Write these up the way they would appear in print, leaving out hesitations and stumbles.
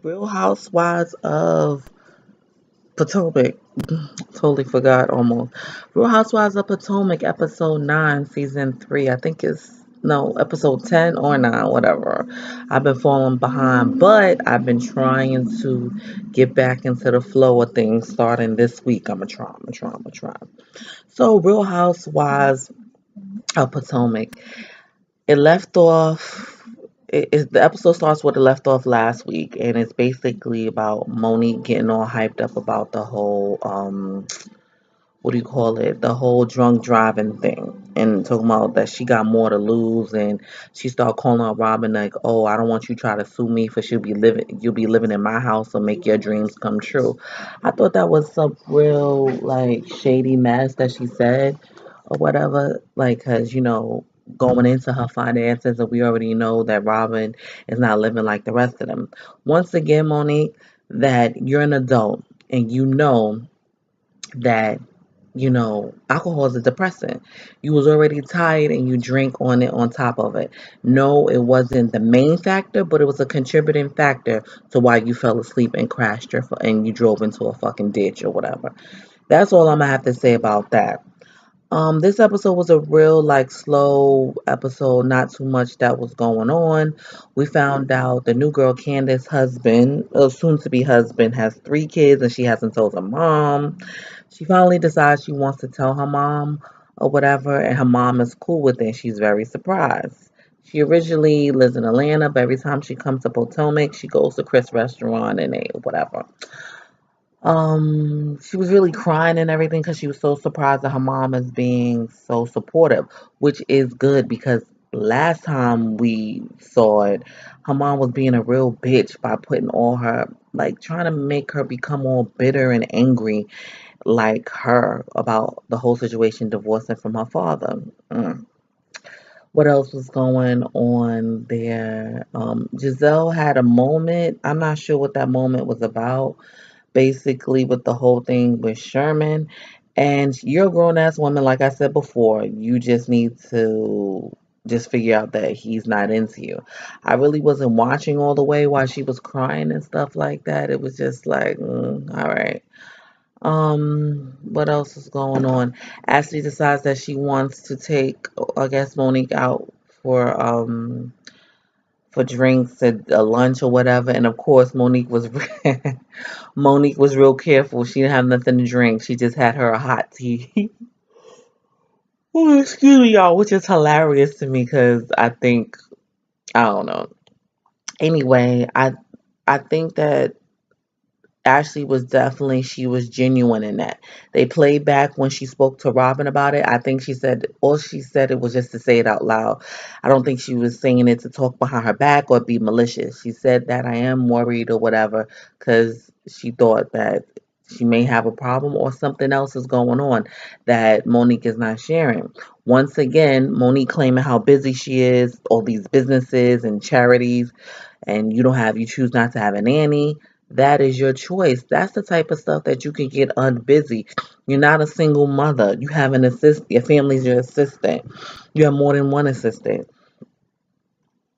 Real Housewives of Potomac. Totally forgot almost. Real Housewives of Potomac, episode 9, season 3. I think it's, no, episode 10 or 9, whatever. I've been falling behind, but I've been trying to get back into the flow of things starting this week. I'm gonna try. So, Real Housewives of Potomac. It left off. The episode starts where it left off last week, and it's basically about Monique getting all hyped up about the whole what do you call it? The whole drunk driving thing, and talking about that she got more to lose, and she started calling out Robyn like, "Oh, I don't want you to try to sue me for you'll be living in my house and make your dreams come true." I thought that was some real like shady mess that she said or whatever, like, cause going into her finances, and we already know that Robyn is not living like the rest of them. Once again, Monique, that you're an adult and you know that alcohol is a depressant. You was already tired and you drink on it on top of it. No, it wasn't the main factor, but it was a contributing factor to why you fell asleep and crashed and you drove into a fucking ditch or whatever. That's all I'm gonna have to say about that. This episode was a real like slow episode, not too much that was going on. We found out the new girl Candace's husband, soon to be husband, has 3 kids and she hasn't told her mom. She finally decides she wants to tell her mom or whatever, and her mom is cool with it. She's very surprised. She originally lives in Atlanta, but every time she comes to Potomac, she goes to Chris' restaurant and they whatever. She was really crying and everything because she was so surprised that her mom is being so supportive, which is good because last time we saw it, her mom was being a real bitch by putting all her, like, trying to make her become all bitter and angry like her about the whole situation divorcing from her father. What else was going on there? Gizelle had a moment. I'm not sure what that moment was about, basically with the whole thing with Sherman. And you're a grown ass woman, like I said before. You just need to just figure out that he's not into you. I really wasn't watching all the way while she was crying and stuff like that. It was just like, all right. What else is going on? Ashley decides that she wants to take, I guess, Monique out for drinks at a lunch or whatever, and of course Monique was Monique was real careful. She didn't have nothing to drink. She just had her a hot tea. Oh, excuse me, y'all, which is hilarious to me because I don't know. Anyway, I think that Ashley was definitely she was genuine in that. They played back when she spoke to Robyn about it. I think she said all she said it was just to say it out loud. I don't think she was saying it to talk behind her back or be malicious. She said that I am worried or whatever because she thought that she may have a problem or something else is going on that Monique is not sharing. Once again, Monique claiming how busy she is, all these businesses and charities, and you choose not to have a nanny. That is your choice. That's the type of stuff that you can get unbusy. You're not a single mother. You have an assist. Your family's your assistant. You have more than one assistant.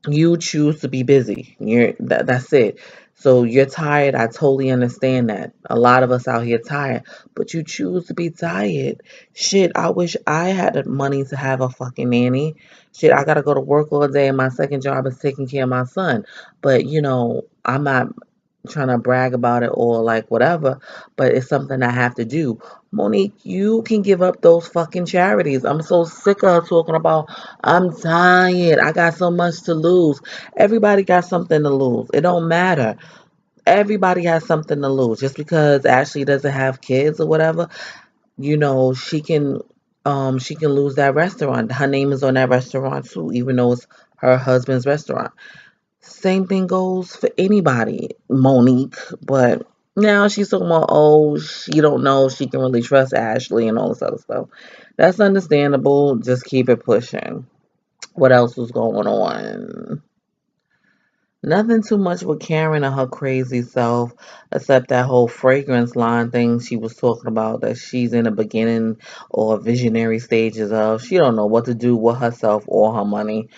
You choose to be busy. That's it. So you're tired. I totally understand that. A lot of us out here tired, but you choose to be tired. Shit, I wish I had the money to have a fucking nanny. Shit, I gotta go to work all day, and my second job is taking care of my son. But I'm not trying to brag about it or like whatever, but it's something I have to do. Monique, you can give up those fucking charities. I'm so sick of talking about I'm tired. I got so much to lose. Everybody got something to lose. It don't matter. Everybody has something to lose. Just because Ashley doesn't have kids or whatever, she can lose that restaurant. Her name is on that restaurant too, even though it's her husband's restaurant. Same thing goes for anybody, Monique. But now she's talking about, oh, she don't know if she can really trust Ashley and all this other stuff. That's understandable. Just keep it pushing. What else was going on? Nothing too much with Karen and her crazy self, except that whole fragrance line thing she was talking about that she's in the beginning or visionary stages of. She don't know what to do with herself or her money.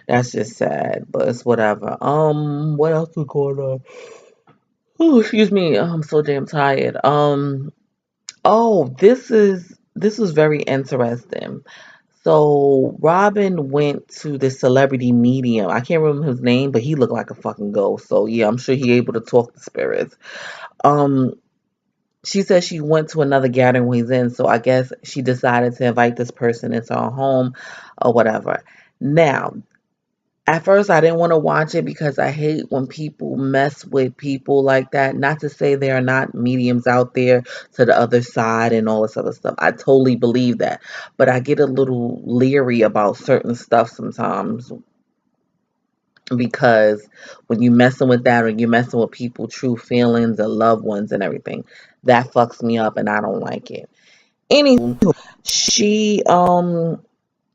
That's just sad, but it's whatever. What else was going on? Oh, excuse me. I'm so damn tired. Oh, this was very interesting. So Robin went to the celebrity medium. I can't remember his name, but he looked like a fucking ghost. So yeah, I'm sure he able to talk to spirits. Um, she said she went to another gathering when he's in, so I guess she decided to invite this person into her home or whatever. Now, at first, I didn't want to watch it because I hate when people mess with people like that. Not to say there are not mediums out there to the other side and all this other stuff. I totally believe that. But I get a little leery about certain stuff sometimes because when you messing with that or you're messing with people, true feelings and loved ones and everything, that fucks me up and I don't like it. Anywho, she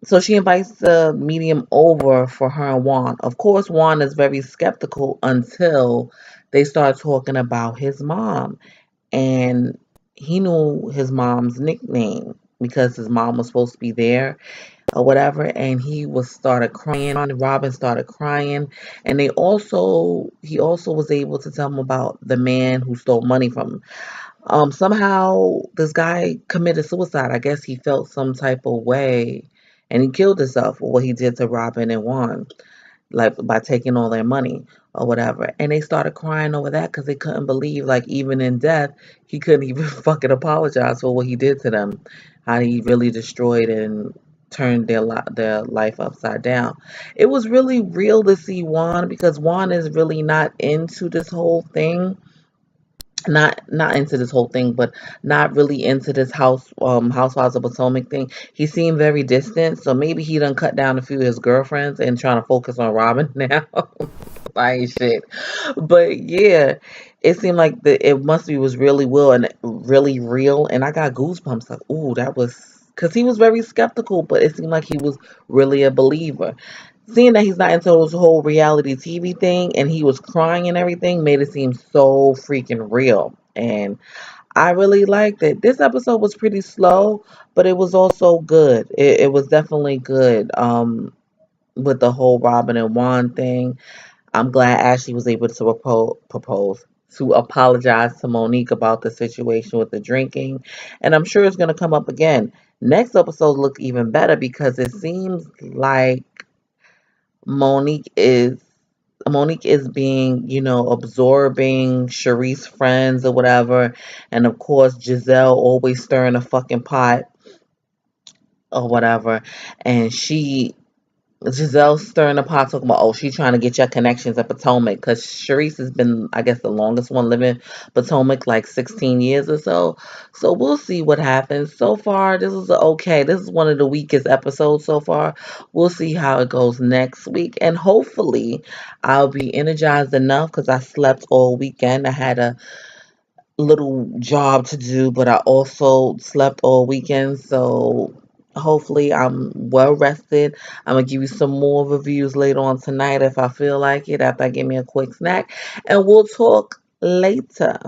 so she invites the medium over for her and Juan. Of course, Juan is very skeptical until they start talking about his mom. And he knew his mom's nickname because his mom was supposed to be there or whatever. And he was started crying. Robin started crying. And he also was able to tell him about the man who stole money from him. Somehow this guy committed suicide. I guess he felt some type of way and he killed himself for what he did to Robin and Juan, like by taking all their money or whatever. And they started crying over that because they couldn't believe, like, even in death, he couldn't even fucking apologize for what he did to them, how he really destroyed and turned their life upside down. It was really real to see Juan because Juan is really not into this whole thing, not into this whole thing, but not really into this Housewives of Potomac thing. He seemed very distant, so maybe he done cut down a few of his girlfriends and trying to focus on Robin now. I ain't shit, but yeah, it seemed like it must be was really real and really real, and I got goosebumps. Like, ooh, that was because he was very skeptical, but it seemed like he was really a believer. Seeing that he's not into this whole reality TV thing and he was crying and everything made it seem so freaking real. And I really liked it. This episode was pretty slow, but it was also good. It was definitely good. With the whole Robin and Juan thing. I'm glad Ashley was able to propose to apologize to Monique about the situation with the drinking. And I'm sure it's going to come up again. Next episode look even better because it seems like Monique is Monique is being, absorbing Sharice's friends or whatever. And of course, Gizelle always stirring a fucking pot or whatever. And Giselle stirring the pot talking about, oh, she trying to get your connections at Potomac because Sharice has been, I guess, the longest one living Potomac, like 16 years or so. So we'll see what happens. So far, this is okay. This is one of the weakest episodes so far. We'll see how it goes next week. And hopefully, I'll be energized enough because I slept all weekend. I had a little job to do, but I also slept all weekend. So hopefully I'm well rested. I'm gonna give you some more reviews later on tonight if I feel like it after I give me a quick snack. And we'll talk later.